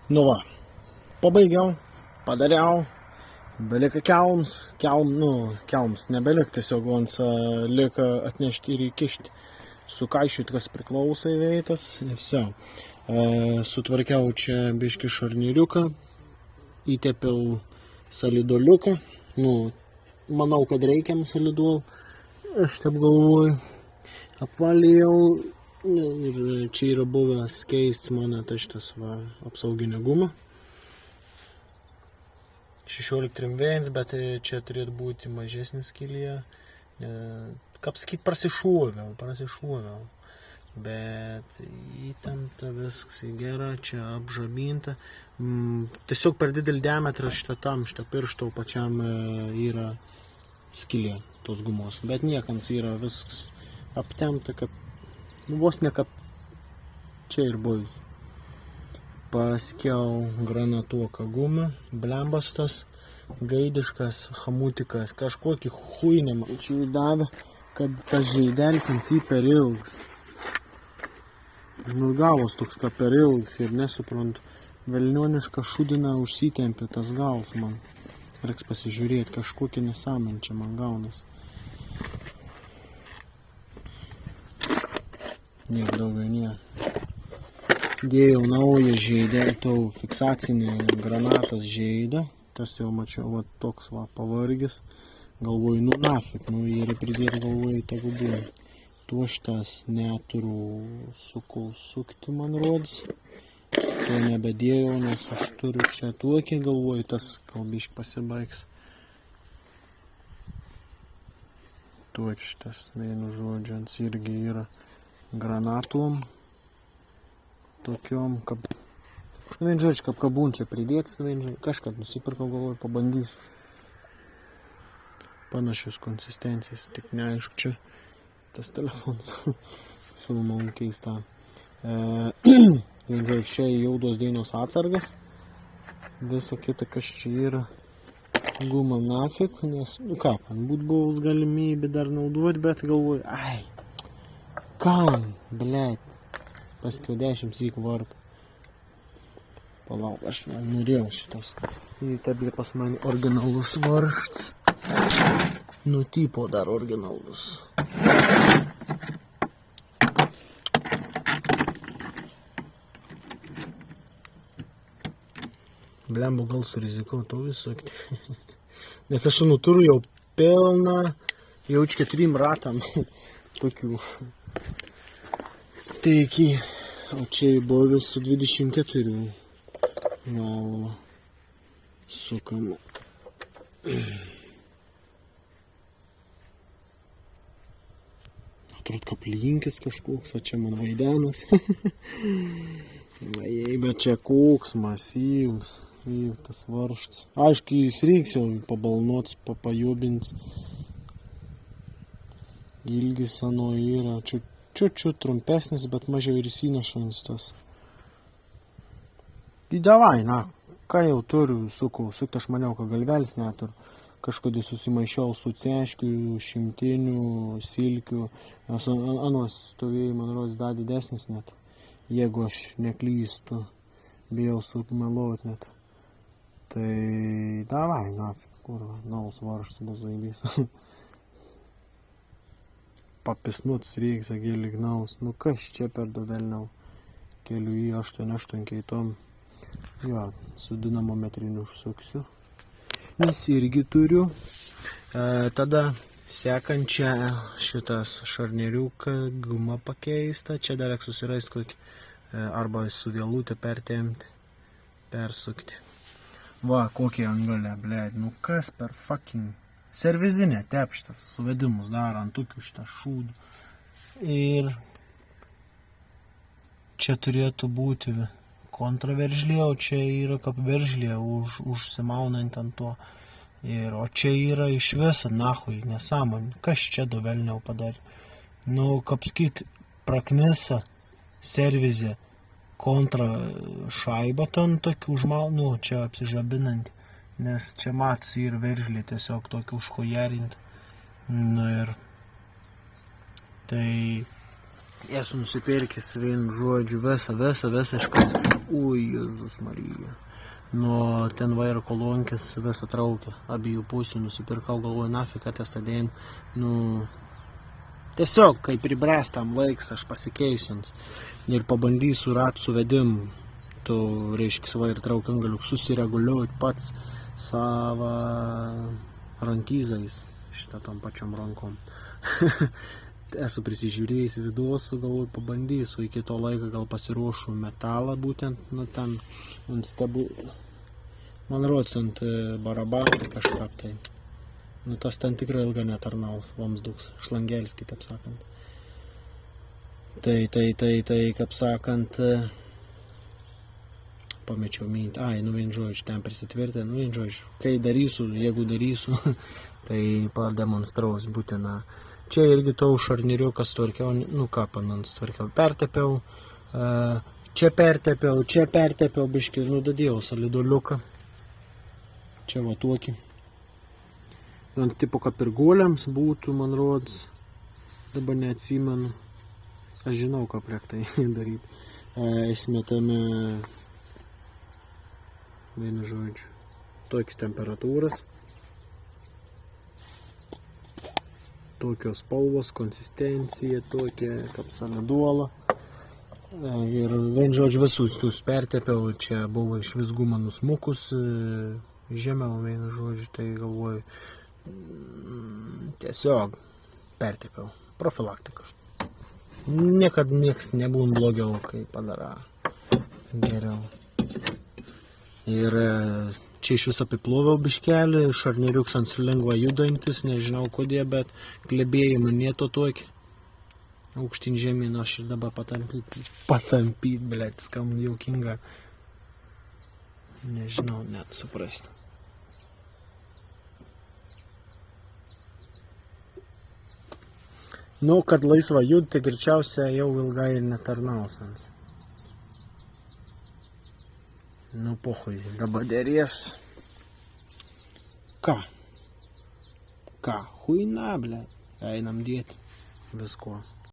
Nu va, pabaigiau, padariau, belika kelms nebelik, tiesiog onsa lika atnešti ir įkišti. Sukaišiut, kas priklauso į veitas, ir viso. Sutvarkiau čia biškį šarniriuką, įtepiau salidoliuką, manau, kad reikiam salidol, aš taip galvoju, apvalijau ir čia yra buvęs keisti mano šitas apsauginė guma. 16-1, bet čia turėtų būti mažesnis skylė, kaip sakyt, prasišuoviau, bet įtempta viskas gera, čia apžabinta, tiesiog per didelį diametrą šitą piršto pačiam yra skylė tos gumos, bet niekams yra viskas aptempta, kaip vos ne kaip čia ir buvęs. Paskiau granatuoką gumą, blembas tas, gaidiškas, hamutikas, kažkokį huinę man čia įdavė, kad tas žaidelis ant jį per ilgas. Gavos toks kaip per ilgas ir nesuprantu, velnionišką šudiną užsitempė tas gals man. Reiks pasižiūrėti, kažkokį nesąmonę čia man gaunas. Niek daugiau nie. Dėjau naują žaidę, tau fiksacinį granatas žaidę, tas jau mačiau, va toks va pavargis, galvoju, nafik, jį pridėti galvoju, tegu buvo. Tuo šitas neturiu sukti, man rodys, to nebedėjau, nes aš turiu čia tokį, galvoju, tas kalbišk pasibaigs. Tuo šitas, vienu žodžiu, ant irgi yra granatom. Tokiom, kaip, kaip kabunčią pridėtis, kažkad nusipirkau, galvoju, pabandysiu. Panašios konsistencijas, tik neaišku, čia tas telefonas filmau keistą. Čia jaudos dainos atsargas, visa kita, kas čia yra, guma nafik, nes, man būt buvus galimybė dar naudoti, bet galvoju, kam, blėt. Paskiau 10 syk varg. Palauk, aš norėjau šitas. Įtebė pas mane originalus varžts. Tipo dar originalus. Blembo, gal surizikau to visokti. Nes aš turiu jau pilną, jau 4 ratam tokių. Taigi, o čia buvo su 24 galva sukama. Atrodo, kaip linkis kažkoks, o čia man vaidenas. Bet čia koks masyvus, tas varžtas. Aišku, jis reiks jau pabalnuots, pajubins. Ilgis ano yra, čiut trumpesnis, bet mažiau ir įsinešantis tas. Davai, ką jau turiu, sukau, aš maniau, kad galvelis neturiu. Kažkodėl susimaišiau su ceškiu, šimtiniu, silkiu. Anos stovėjai, man rodos, dar didesnis net. Jeigu aš neklystu, bijau sumeluot net. Tai davai, kurva, naus varžtas bus zaibys. Papisnuotis reiks, agėlį gnaus. Kas čia per davelniau? Keliu į 8 keitom. Jo, su dinamometriniu užsuksiu. Nes irgi turiu. Tada sekančią šitas šarneriuką gumą pakeista. Čia dar reiks susirasti kokį. Arba su vėlutę pertempti. Persukti. Va, kokie angalė, blėd. Kas per fucking... Servizinė tepštas, suvedimus dar ant tokių šitą šūdų. Ir čia turėtų būti kontraveržlė, o čia yra kaip veržlė užsimaunant ant to. O čia yra iš viso, nahui, nesąmonė. Kas čia dovelniau padarė? Kaip sakyt, praknisa, servizė, kontra šaibą ton tokių užmaunų, čia apsižabinant. Nes čia matosi ir veržlė tiesiog tokį užhojerinti. Ir tai esu nusipirkęs vienu žodžiu visą Ui, Jėzus Marija. Nuo ten vairo kolonkės visą traukia, abiejų pusių nusipirkau, galvoju, nafik, kad estadien, nu, tiesiog, kai pribręs tam laiks, aš pasikeisiu ir pabandysiu rat suvedim, tu, reiškia, vairo traukiam galiu susireguliuoti pats savo rankizais, šitą tom pačiom rankom. Esu prisižiūrėjęs vidosų, galvoju, pabandysiu, iki to laiko gal pasiruošiu metalą būtent, nu ten, ant stebu, man rods ant barabanų kažką tai, nu tas ten tikrai ilga netarnaus, vamsduks, šlangelis, kitaip sakant. Tai, kaip sakant, pamečiau mintį, nu vien žodžiu, ten prisitvirtė, nu vien žodžiu, kai darysiu, jeigu darysiu, tai pademonstraus būtina. Čia irgi tau šarniriukas tvarkiau, nu ką panans tvarkiau, pertepiau, čia pertepiau, biškį, nu dadėjau solidoliuką, čia va tokį. Ant tipo kaip ir guoliams būtų, man rods, dabar neatsimenu, aš žinau, ką priek tai daryti. Įsimetame, vienu žodžiu, tokios temperatūros. Tokios spalvos, konsistencija, tokia kaip sanaduola. Ir vien žodžiu visus tuos pertepiau, čia buvo iš vis guma nusmukus, žemiau vienu žodžiu, tai galvoju, tiesiog pertepiau, profilaktika. Niekad nieks nebūna blogiau, kai padara geriau. Ir čia iš vis apiploviau biškelį, šarniriuks ant lengva judantis, nežinau kodėl, bet klebėjimą neto tokį. Aukštin žemyn, aš ir dabar patampyt, blėt, skam jaukinga. Nežinau, net suprasti. Nu, kad laisva jud, tai greičiausia jau ilgai ir netarnausans. Nu, pohui, dabar dėries. Ką? Huina, blėt. Einam dėti visko.